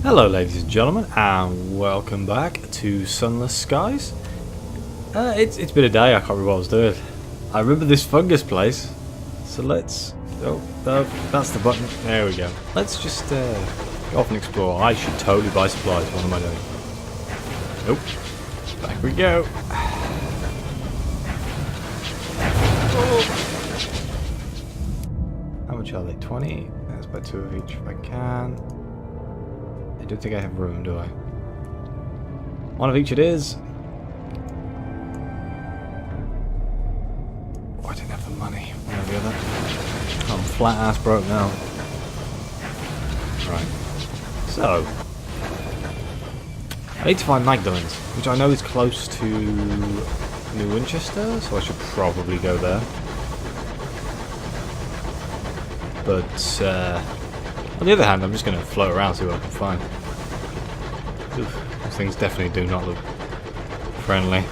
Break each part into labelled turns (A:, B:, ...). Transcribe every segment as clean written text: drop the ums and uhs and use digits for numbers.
A: Hello ladies and gentlemen, and welcome back to Sunless Skies. It's been a day, I can't remember what I was doing. I remember this fungus place, so let's... Oh, that's the button. There we go. Let's just go off and explore. I should totally buy supplies. What am I doing? Nope. Back we go. Oh. How much are they? 20? Let's buy 2 of each if I can. I don't think I have room, do I? 1 of each it is. Oh, I didn't have the money. One or the other. I'm flat ass broke now. Right. So, I need to find Magdalene's, which I know is close to New Winchester, so I should probably go there. But, on the other hand, I'm just going to float around, see what I can find. Oof, those things definitely do not look friendly.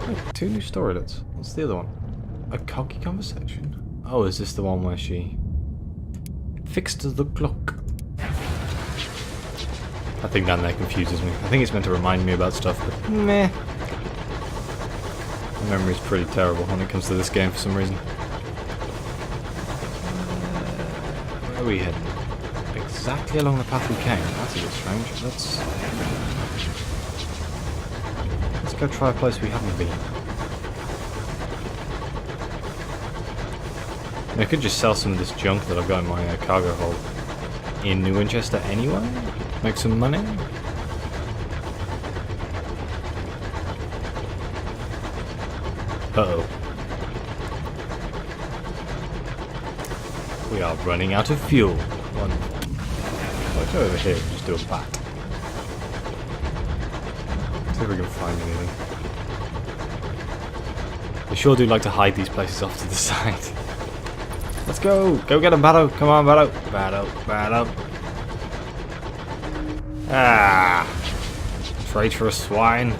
A: Oh, 2 new storylets. What's the other one? A cocky conversation? Oh, is this the one where she fixed the clock? I think down there confuses me. I think it's meant to remind me about stuff, but meh. My memory's pretty terrible when it comes to this game for some reason. Where are we heading? Exactly along the path we came. That's a bit strange. Let's go try a place we haven't been. I could just sell some of this junk that I've got in my cargo hold in New Winchester anyway. Make some money. Uh-oh. We are running out of fuel. Wonderful. I'll go over here and just do a bat. See if we can find anything. They sure do like to hide these places off to the side. Let's go! Go get him, Batto! Come on, Batto! Batto! Batto! Ah! Traitorous swine!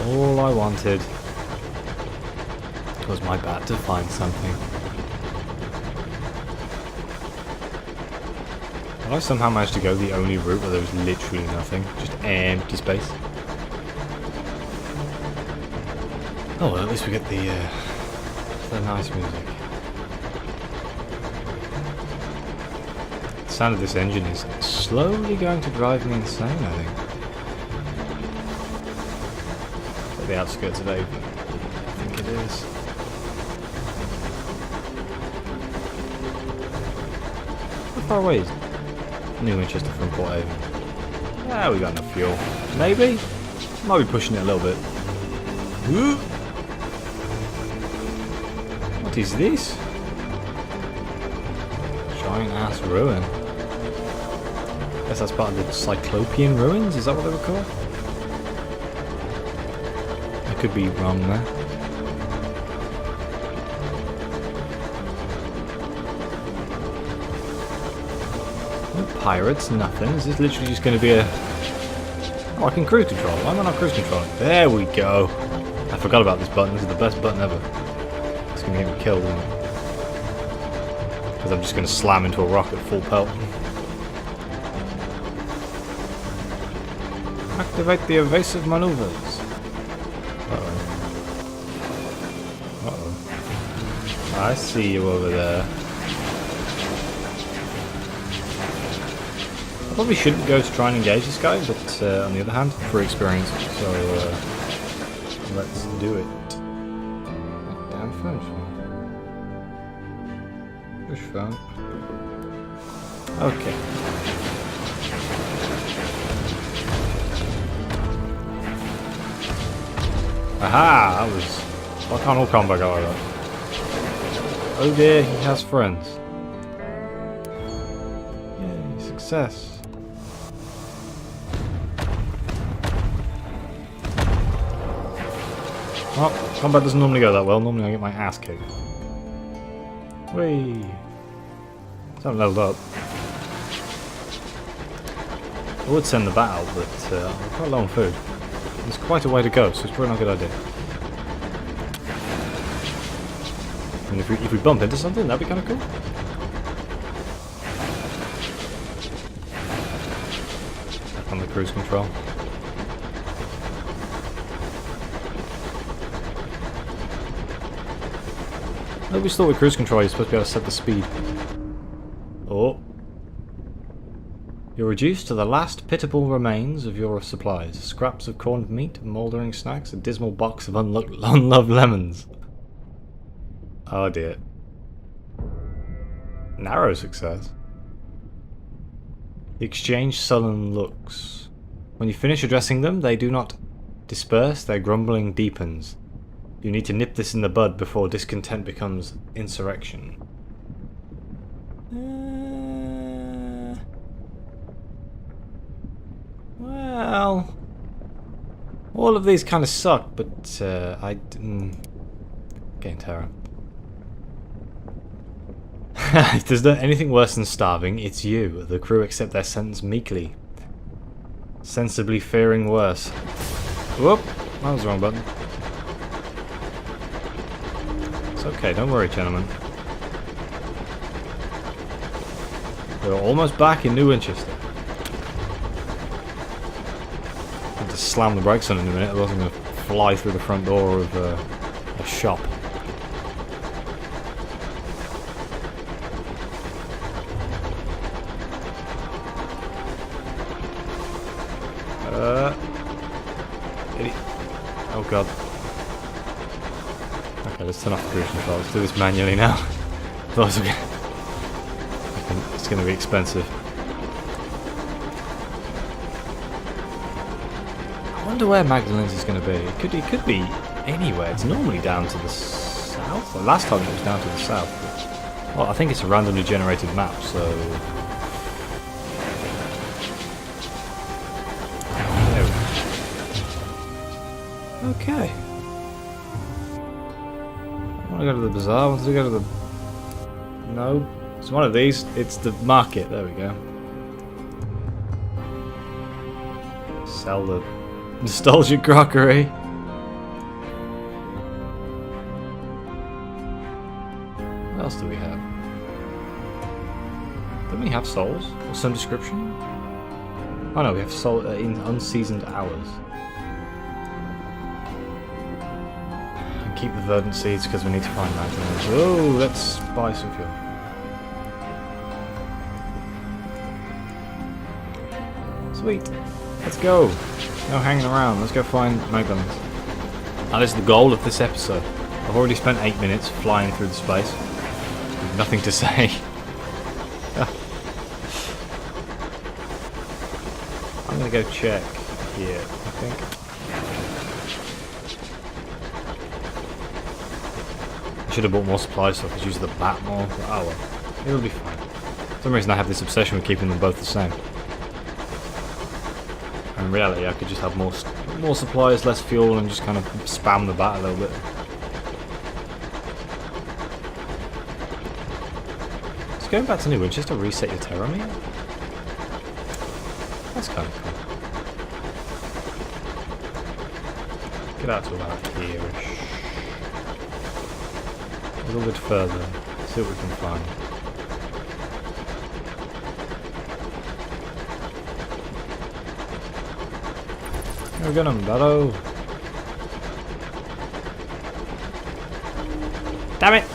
A: All I wanted was my bat to find something. I somehow managed to go the only route where there was literally nothing, just empty space. Oh well, at least we get the nice music. The sound of this engine is slowly going to drive me insane, I think. At the outskirts of Albion, I think it is. How far away is New Winchester from Port Albion? Yeah, we got enough fuel. Maybe? Might be pushing it a little bit. What is this? Giant ass ruin. Guess that's part of the Cyclopean ruins, is that what they were called? I could be wrong there. No pirates, nothing. Is this literally just going to be a... Oh, I can cruise control. Why am I not cruise controlling? There we go. I forgot about this button. This is the best button ever. It's going to get me killed, isn't it? Because I'm just going to slam into a rock at full pelt. Activate the evasive maneuvers. Uh-oh. Uh-oh. I see you over there. I probably shouldn't go to try and engage this guy, but on the other hand, free experience, so let's do it. Damn phone. Push phone. Okay. Aha! That was... Why can't all combat go like that? Oh dear, he has friends. Yay, success. Well, combat doesn't normally go that well. Normally I get my ass kicked. Whee! I haven't leveled up. I would send the bat out, but I'm quite low on food. There's quite a way to go, so it's probably not a good idea. And if we bump into something, that'd be kind of cool. Back on the cruise control. I always thought with cruise control you're supposed to be able to set the speed. Oh. You're reduced to the last pitiable remains of your supplies. Scraps of corned meat, mouldering snacks, a dismal box of unloved lemons. Oh dear. Narrow success. The exchange sullen looks. When you finish addressing them, they do not disperse, their grumbling deepens. You need to nip this in the bud before discontent becomes insurrection. Well, all of these kind of suck, but getting terror. If there's not anything worse than starving, it's you. The crew accept their sentence meekly, sensibly fearing worse. Whoop! That was the wrong button. It's okay, don't worry, gentlemen. We're almost back in New Winchester. I have to slam the brakes on in a minute, otherwise I'm going to fly through the front door of a shop. Oh god. Okay, let's turn off the cruise control. Let's do this manually now. Otherwise it's going to be expensive. I wonder where Magdalene's is going to be. It could be anywhere. It's normally down to the south. The last time it was down to the south. But, well, I think it's a randomly generated map, so... Okay. I want to go to the bazaar. I want to go to the... No. It's one of these. It's the market. There we go. Sell the nostalgic crockery. What else do we have? Don't we have souls? Or some description? Oh no, we have soul in unseasoned hours. Keep the verdant seeds because we need to find Magdalene's. Oh, let's buy some fuel. Sweet. Let's go. No hanging around. Let's go find Magdalene's. Now this is the goal of this episode. I've already spent 8 minutes flying through the space with nothing to say. I'm gonna go check here, I think. I should have bought more supplies so I could use the bat more, but oh well. It'll be fine. For some reason I have this obsession with keeping them both the same. And in reality I could just have more supplies, less fuel, and just kind of spam the bat a little bit. Just going back to New Winchester, reset your terror meter? That's kind of cool. Get out to about here-ish. A little bit further, see what we can find. We're gonna battle. Damn it!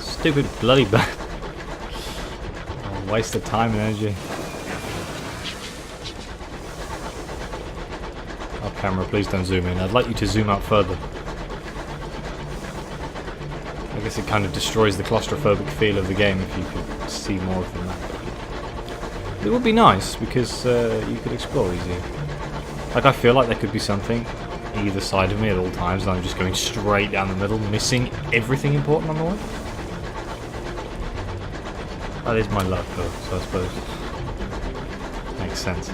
A: Stupid bloody bat. Oh, waste of time and energy. Oh, camera, please don't zoom in. I'd like you to zoom out further. I guess it kind of destroys the claustrophobic feel of the game if you could see more of the map. It would be nice because you could explore easier. Like, I feel like there could be something either side of me at all times and I'm just going straight down the middle, missing everything important on the way. That is my luck though, so I suppose makes sense.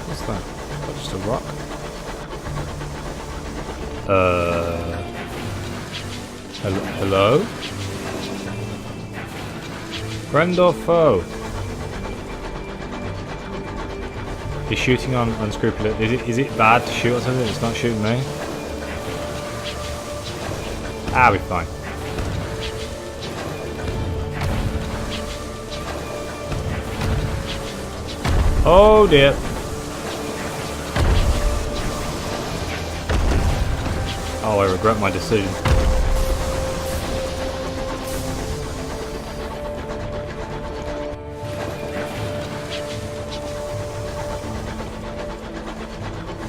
A: What's that? Is that just a rock? Hello? Friend or foe? He's shooting on unscrupulous. Is it bad to shoot on something that's not shooting me? I'll be fine. Oh dear. Oh, I regret my decision.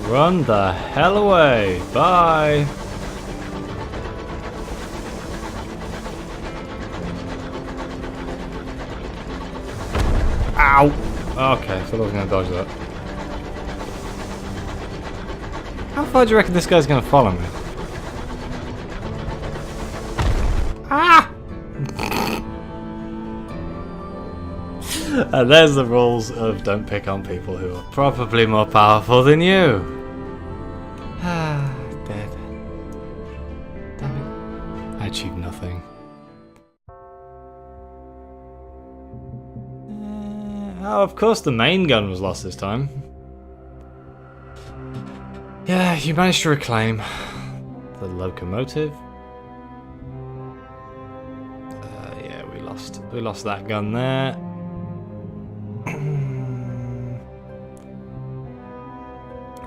A: Run the hell away. Bye. Ow. Okay, I thought I was going to dodge that. How far do you reckon this guy's going to follow me? Ah! And there's the rules of don't pick on people who are probably more powerful than you. Ah, dead. Damn it. I achieved nothing. Oh, of course the main gun was lost this time. Yeah, you managed to reclaim the locomotive. Yeah, we lost that gun there.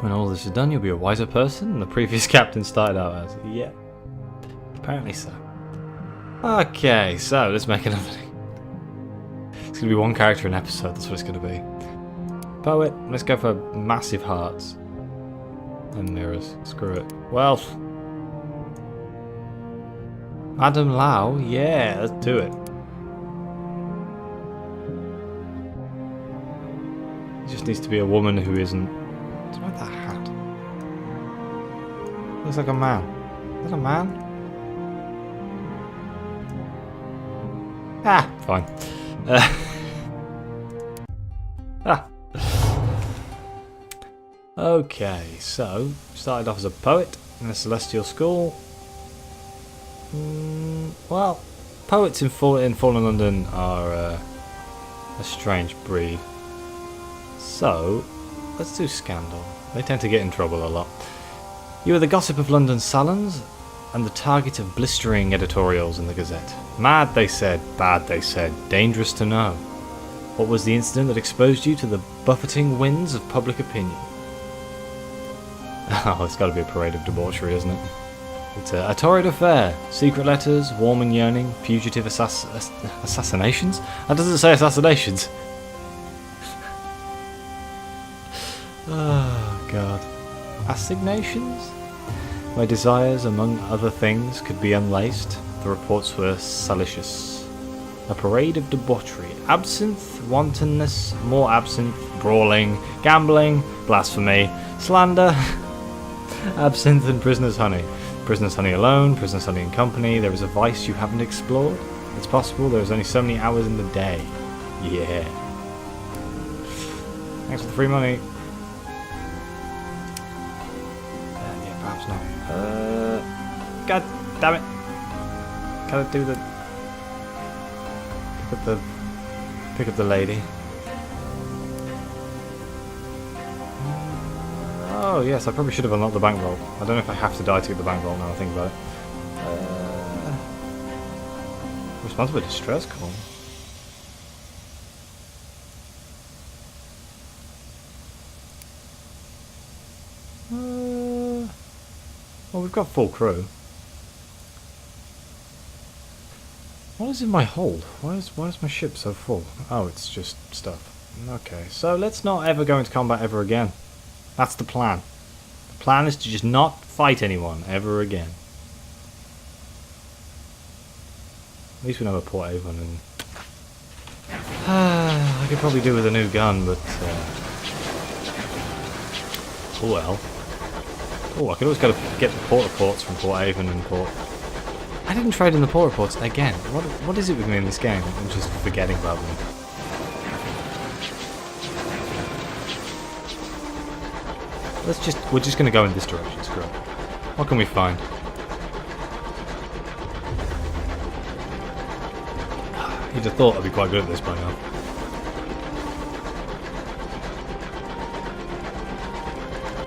A: When all this is done, you'll be a wiser person than the previous captain started out as. Yeah, apparently so. Okay, so let's make another thing. It's going to be one character an episode, that's what it's going to be. Poet, let's go for massive hearts. And mirrors, screw it. Wealth. Madam Lau, yeah, let's do it. It just needs to be a woman who isn't... What's wrong with that hat? Looks like a man. Is that a man? Ah, fine. Okay, so started off as a poet in a celestial school. Well, poets in Fallen London are a strange breed. So let's do scandal. They tend to get in trouble a lot. You are the gossip of London's salons and the target of blistering editorials in the Gazette. Mad, they said. Bad, they said. Dangerous to know. What was the incident that exposed you to the buffeting winds of public opinion? Oh, it's got to be a parade of debauchery, isn't it? It's a torrid affair. Secret letters, warm and yearning, fugitive assassinations? That doesn't say assassinations. Oh, God. Assignations? My desires, among other things, could be unlaced. The reports were salacious. A parade of debauchery. Absinthe, wantonness, more absinthe, brawling, gambling, blasphemy, slander... Absinthe and prisoner's honey. Prisoner's honey alone, prisoner's honey in company. There is a vice you haven't explored. It's possible there is only so many hours in the day. Yeah. Thanks for the free money. Yeah, perhaps not. God damn it. Can I do the... Pick up the lady. Oh yes, I probably should have unlocked the bankroll. I don't know if I have to die to get the bankroll now I think about it. Responsible distress call. Well, we've got full crew. What is in my hold? Why is my ship so full? Oh, it's just stuff. Okay, so let's not ever go into combat ever again. That's the plan. The plan is to just not fight anyone ever again. At least we know a Port Avon and... I could probably do with a new gun, but... Oh well. Oh, I could always get the port reports from Port Avon and Port... I didn't trade in the port reports again. What is it with me in this game? I'm just forgetting about them. We're just gonna go in this direction, screw it. What can we find? You'd have thought I'd be quite good at this by now.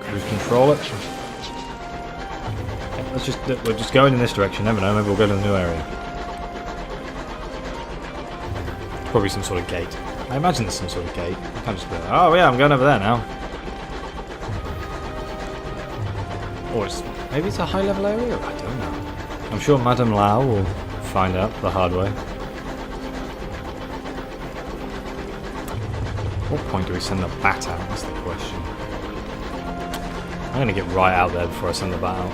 A: Cruise control it. we're just going in this direction. Never know. Maybe we'll go to a new area. Probably some sort of gate. I imagine there's some sort of gate. I can't just be like, oh yeah, I'm going over there now. Or maybe it's a high level area. I don't know. I'm sure Madame Lau will find out the hard way. What point do we send the bat out? That's the question. I'm going to get right out there before I send the bat out.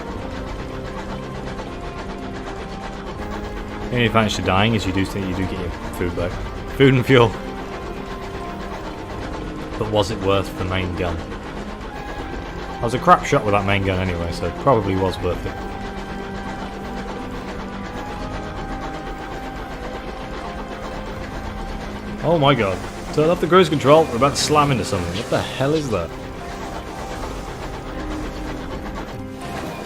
A: The only advantage to dying is you do get your food back. Food and fuel. But was it worth the main gun? I was a crap shot with that main gun anyway, so it probably was worth it. Oh my god. Turn off the cruise control. We're about to slam into something. What the hell is that?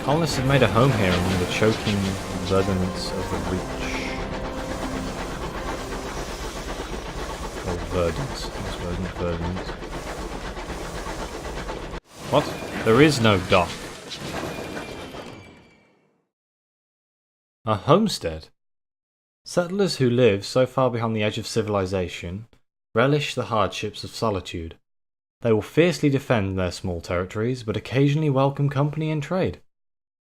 A: Colonists have made a home here among the choking verdants of the reach. Or verdants. What's verdants? What? There is no dock. A homestead? Settlers who live so far beyond the edge of civilization relish the hardships of solitude. They will fiercely defend their small territories, but occasionally welcome company and trade.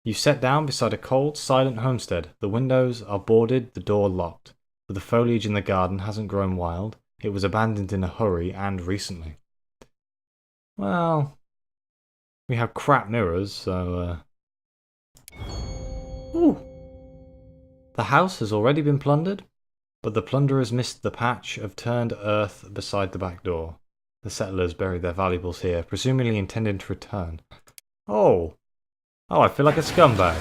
A: You set down beside a cold, silent homestead. The windows are boarded, the door locked. But the foliage in the garden hasn't grown wild. It was abandoned in a hurry, and recently. Well, we have crap mirrors, so Ooh. The house has already been plundered, but the plunderers missed the patch of turned earth beside the back door. The settlers buried their valuables here, presumably intending to return. Oh, I feel like a scumbag.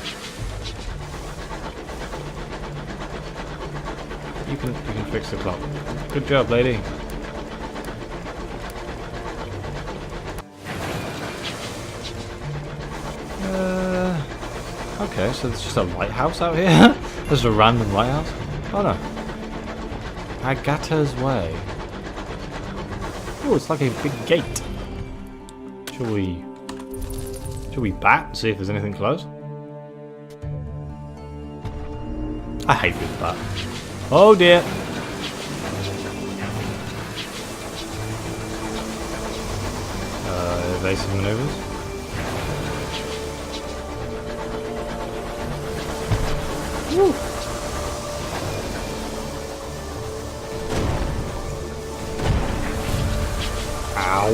A: You can fix the clock. Good job, lady. Okay, so there's just a lighthouse out here? There's a random lighthouse? Oh no. Agatha's Way. Oh, it's like a big gate. Shall we bat and see if there's anything close? I hate this bat. Oh dear. Evasive maneuvers. Woo. Ow.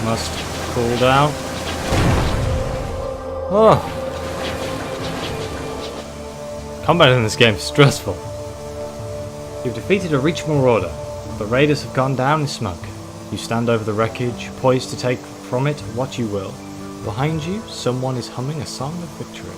A: Must cool down. Oh. Combat in this game is stressful. You've defeated a Reach Marauder, but raiders have gone down in smoke. You stand over the wreckage, poised to take from it what you will. Behind you, someone is humming a song of victory.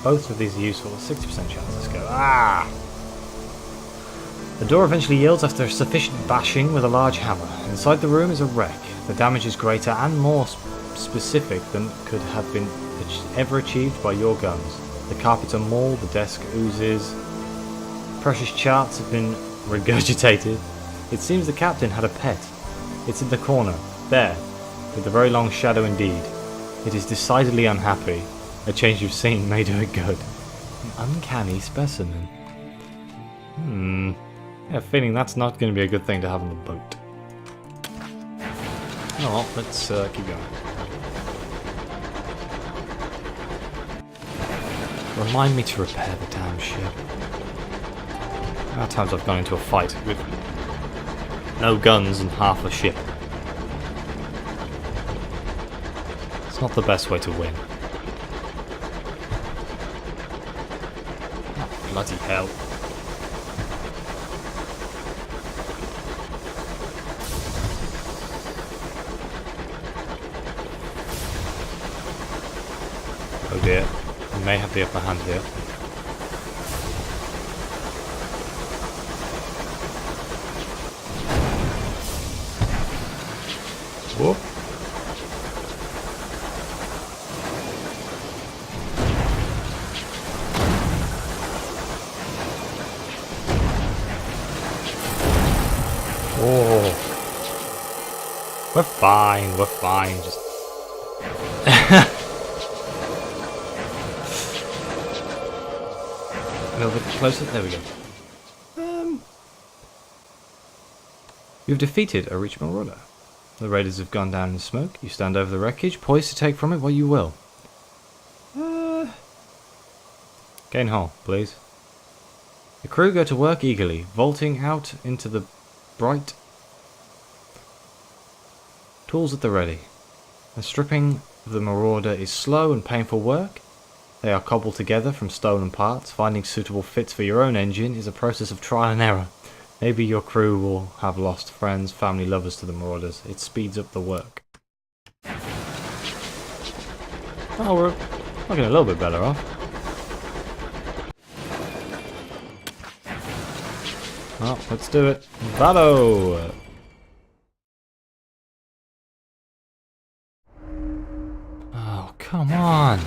A: Both of these are useful. 60% chance. Let's go. The door eventually yields after a sufficient bashing with a large hammer. Inside the room is a wreck. The damage is greater and more specific than could have been ever achieved by your guns. The carpets are mauled, the desk oozes. Precious charts have been regurgitated. It seems the captain had a pet. It's in the corner, there, with a very long shadow indeed. It is decidedly unhappy. A change of scene may do it good. An uncanny specimen. I have a feeling that's not going to be a good thing to have on the boat. Oh well, let's keep going. Remind me to repair the damn ship. How many times I've gone into a fight with no guns and half a ship. It's not the best way to win. Oh, bloody hell. Oh dear, we may have the upper hand here. Whoop. We're fine, we're fine. Just a little bit closer. There we go. You've defeated a rich marauder. The raiders have gone down in smoke. You stand over the wreckage, poised to take from it what you will. Gain hull, please. The crew go to work eagerly, vaulting out into the bright. Tools at the ready. The stripping of the marauder is slow and painful work. They are cobbled together from stolen parts. Finding suitable fits for your own engine is a process of trial and error. Maybe your crew will have lost friends, family, lovers to the marauders. It speeds up the work. Oh, we're looking a little bit better off. Oh, let's do it. Vado! Oh, come on!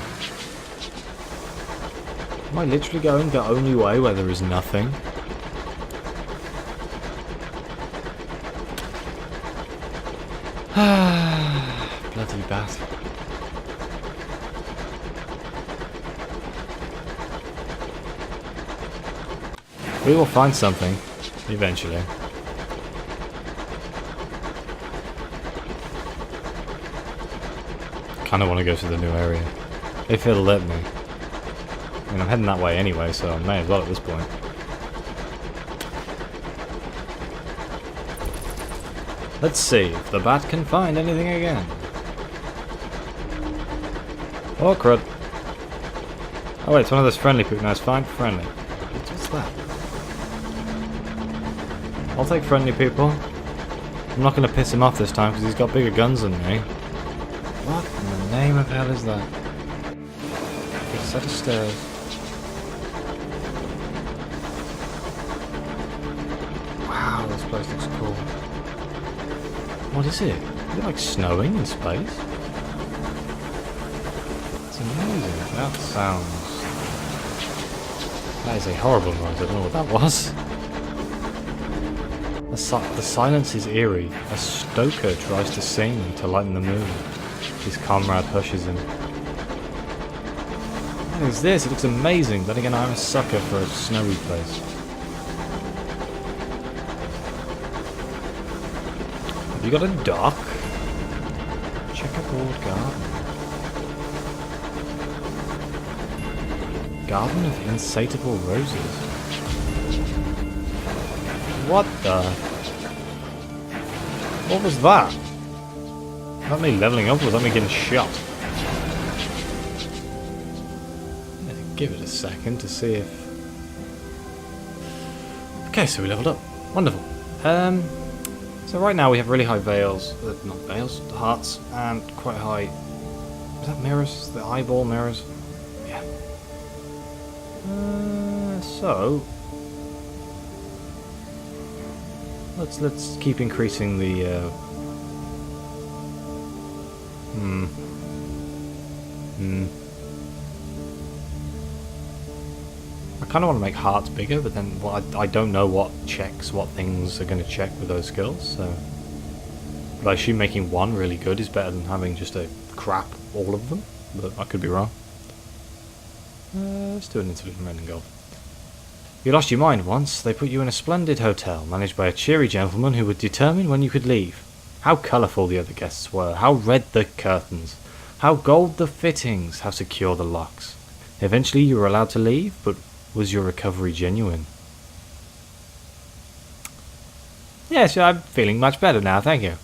A: Am I literally going the only way where there is nothing? Bloody bat. We will find something, eventually. Kinda want to go to the new area, if it'll let me. I mean, I'm heading that way anyway, so I may as well at this point. Let's see if the bat can find anything again. Oh, crud. Oh wait, it's one of those friendly people. No, it's fine. Friendly. What's that? I'll take friendly people. I'm not going to piss him off this time because he's got bigger guns than me. What in the name of hell is that? A set of stairs. Wow, this place looks cool. What is it? Is it like snowing in space? It's amazing. That sounds... That is a horrible noise. I don't know what that was. The silence is eerie. A stoker tries to sing to lighten the mood. His comrade hushes him. What is this? It looks amazing. Then again, I'm a sucker for a snowy place. Have you got a dock? Checkerboard garden. Garden of insatiable roses. What the? What was that? Was that me leveling up or was that me getting shot? Give it a second to see if... Okay, so we leveled up. Wonderful. So right now we have really high veils, not veils, hearts, and quite high... Is that mirrors? The eyeball mirrors? Yeah. So... Let's keep increasing the... I kind of want to make hearts bigger, but then I don't know what checks, what things are going to check with those skills, so... But I assume making one really good is better than having just a crap all of them, but I could be wrong. Let's do an interlude in red and gold. You lost your mind once. They put you in a splendid hotel, managed by a cheery gentleman who would determine when you could leave. How colourful the other guests were, how red the curtains, how gold the fittings, how secure the locks. Eventually you were allowed to leave, but was your recovery genuine? Yes, I'm feeling much better now, thank you.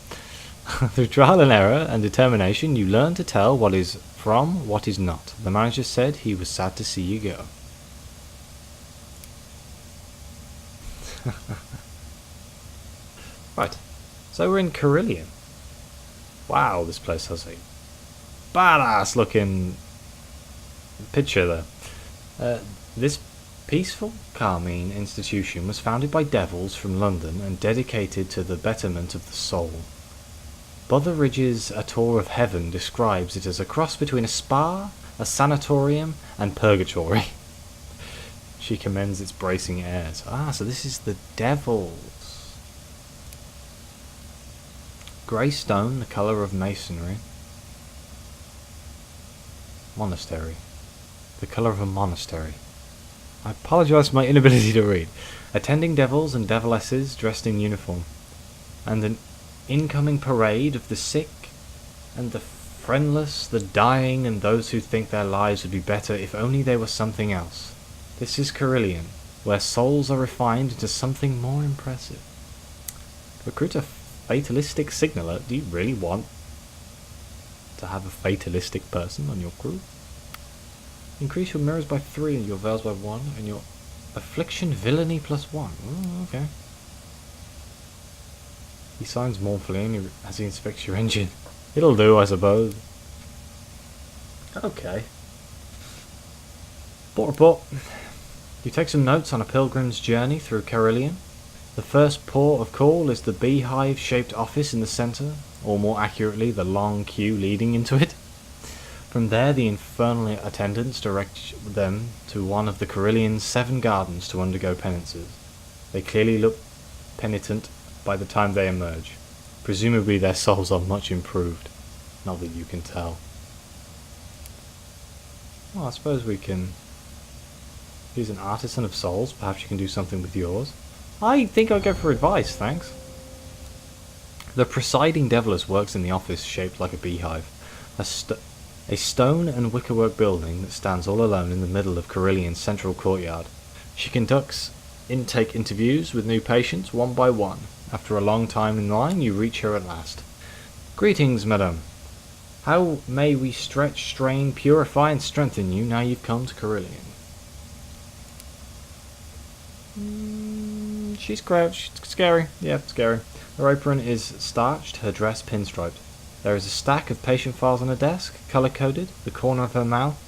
A: Through trial and error and determination, you learn to tell what is from what is not. The manager said he was sad to see you go. Right, so we're in Carillion. Wow, this place has a badass looking picture there. This peaceful, calming institution was founded by devils from London and dedicated to the betterment of the soul. Botherridge's A Tour of Heaven describes it as a cross between a spa, a sanatorium, and purgatory. She commends its bracing airs. Ah, so this is the devils. Grey stone, the colour of masonry. Monastery. The colour of a monastery. I apologise for my inability to read. Attending devils and devilesses dressed in uniform. And an incoming parade of the sick and the friendless, the dying, and those who think their lives would be better if only they were something else. This is Carillion, where souls are refined into something more impressive. Recruit a fatalistic signaler. Do you really want to have a fatalistic person on your crew? Increase your mirrors by 3 and your veils by 1, and your affliction villainy plus 1. Oh, okay. He signs mournfully as he inspects your engine. It'll do, I suppose. Okay. Port report. You take some notes on a pilgrim's journey through Carillion. The first port of call is the beehive-shaped office in the centre, or more accurately, the long queue leading into it. From there, the infernal attendants direct them to one of the Carillion's 7 gardens to undergo penances. They clearly look penitent by the time they emerge. Presumably their souls are much improved. Not that you can tell. Well, I suppose we can use an artisan of souls. Perhaps you can do something with yours. I think I'll go for advice, thanks. The presiding deviless works in the office shaped like a beehive. A stone and wickerwork building that stands all alone in the middle of Carillion's central courtyard. She conducts intake interviews with new patients one by one. After a long time in line, you reach her at last. Greetings, madame. How may we stretch, strain, purify, and strengthen you now you've come to Carillion? She's scary. Yeah, scary. Her apron is starched, her dress pinstriped. There is a stack of patient files on her desk, colour-coded, the corner of her mouth.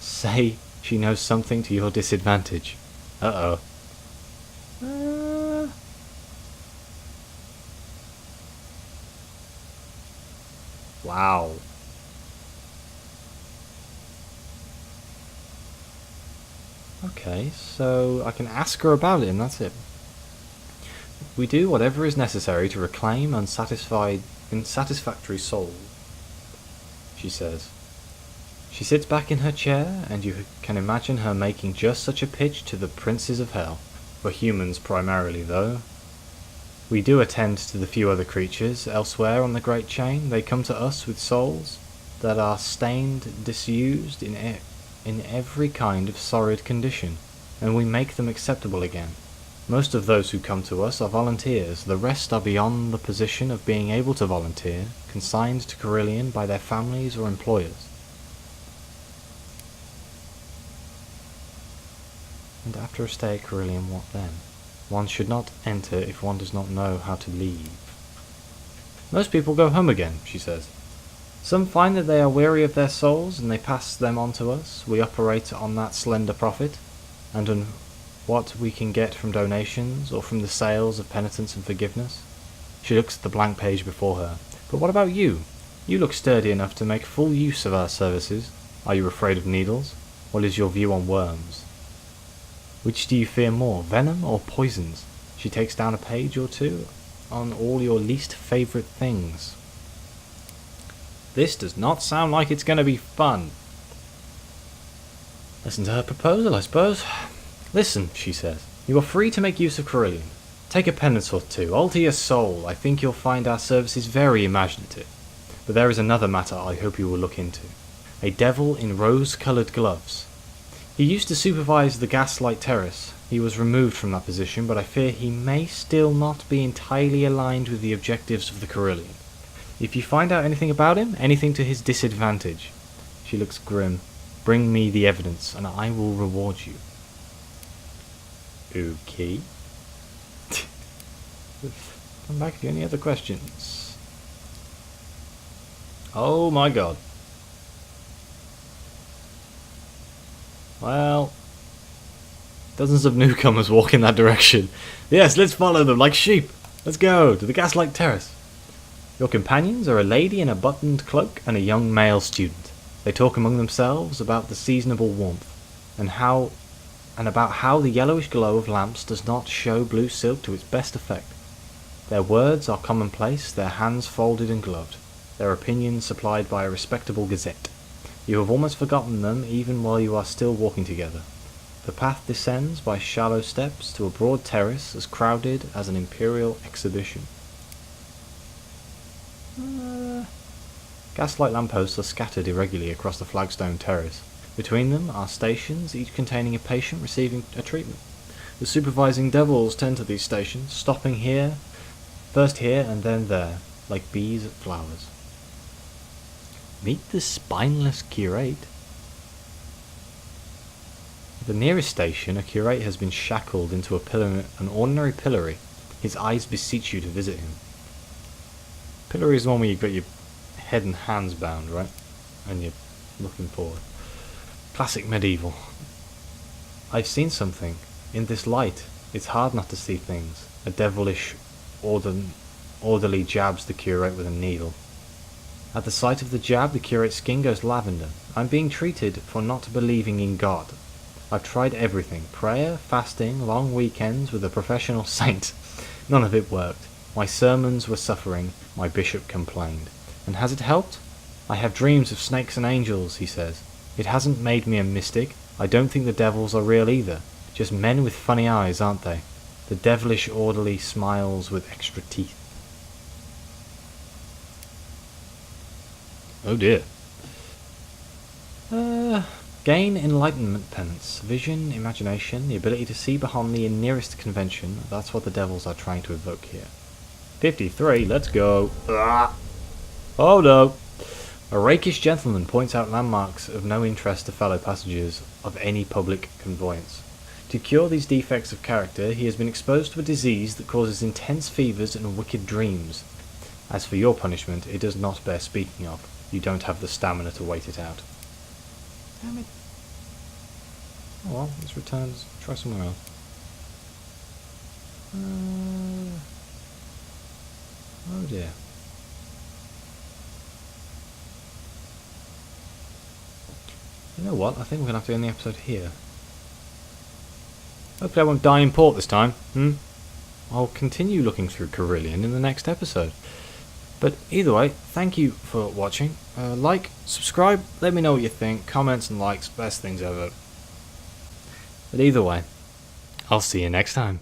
A: Say she knows something to your disadvantage. Uh-oh. Wow. Okay, so I can ask her about it and that's it. We do whatever is necessary to reclaim unsatisfactory souls, she says. She sits back in her chair, and you can imagine her making just such a pitch to the princes of hell. For humans primarily, though. We do attend to the few other creatures elsewhere on the Great Chain. They come to us with souls that are stained, disused in every kind of sordid condition, and we make them acceptable again. Most of those who come to us are volunteers. The rest are beyond the position of being able to volunteer, consigned to Carillion by their families or employers. And after a stay at Carillion, what then? One should not enter if one does not know how to leave. Most people go home again, she says. Some find that they are weary of their souls, and they pass them on to us. We operate on that slender profit, and on what we can get from donations, or from the sales of penitence and forgiveness. She looks at the blank page before her. But what about you? You look sturdy enough to make full use of our services. Are you afraid of needles? What is your view on worms? Which do you fear more, venom or poisons? She takes down a page or two on all your least favourite things. This does not sound like it's going to be fun. Listen to her proposal, I suppose. Listen, she says. You are free to make use of Carillion. Take a penance or 2. Alter your soul. I think you'll find our services very imaginative. But there is another matter I hope you will look into. A devil in rose-coloured gloves. He used to supervise the Gaslight Terrace. He was removed from that position, but I fear he may still not be entirely aligned with the objectives of the Carillion. If you find out anything about him, anything to his disadvantage, she looks grim, bring me the evidence, and I will reward you. Okay. Come back to any other questions. Oh my god. Well, dozens of newcomers walk in that direction. Yes, let's follow them like sheep. Let's go to the Gaslight Terrace. Your companions are a lady in a buttoned cloak and a young male student. They talk among themselves about the seasonable warmth and about how the yellowish glow of lamps does not show blue silk to its best effect. Their words are commonplace, their hands folded and gloved, their opinions supplied by a respectable gazette. You have almost forgotten them even while you are still walking together. The path descends by shallow steps to a broad terrace as crowded as an imperial exhibition. Gaslight lampposts are scattered irregularly across the flagstone terrace. Between them are stations, each containing a patient receiving a treatment. The supervising devils tend to these stations, stopping here, first here and then there, like bees at flowers. Meet the spineless curate. At the nearest station, a curate has been shackled into an ordinary pillory. His eyes beseech you to visit him. Pillory is the one where you've got your head and hands bound, right? And you're looking forward. Classic medieval. I've seen something. In this light, it's hard not to see things. A devilish orderly jabs the curate with a needle. At the sight of the jab, the curate's skin goes lavender. I'm being treated for not believing in God. I've tried everything. Prayer, fasting, long weekends with a professional saint. None of it worked. My sermons were suffering. My bishop complained. And has it helped? I have dreams of snakes and angels, he says. It hasn't made me a mystic. I don't think the devils are real either. Just men with funny eyes, aren't they? The devilish orderly smiles with extra teeth. Oh dear. Gain enlightenment penance, vision, imagination, the ability to see beyond the nearest convention. That's what the devils are trying to evoke here. 53, let's go. Oh no. A rakish gentleman points out landmarks of no interest to fellow passengers of any public conveyance. To cure these defects of character, he has been exposed to a disease that causes intense fevers and wicked dreams. As for your punishment, it does not bear speaking of. You don't have the stamina to wait it out. Damn it. Oh well, let's return. Let's try somewhere else. Oh dear. You know what? I think we're going to have to end the episode here. Hopefully I won't die in port this time. I'll continue looking through Carillion in the next episode. But either way, thank you for watching. Like, subscribe, let me know what you think. Comments and likes, best things ever. But either way, I'll see you next time.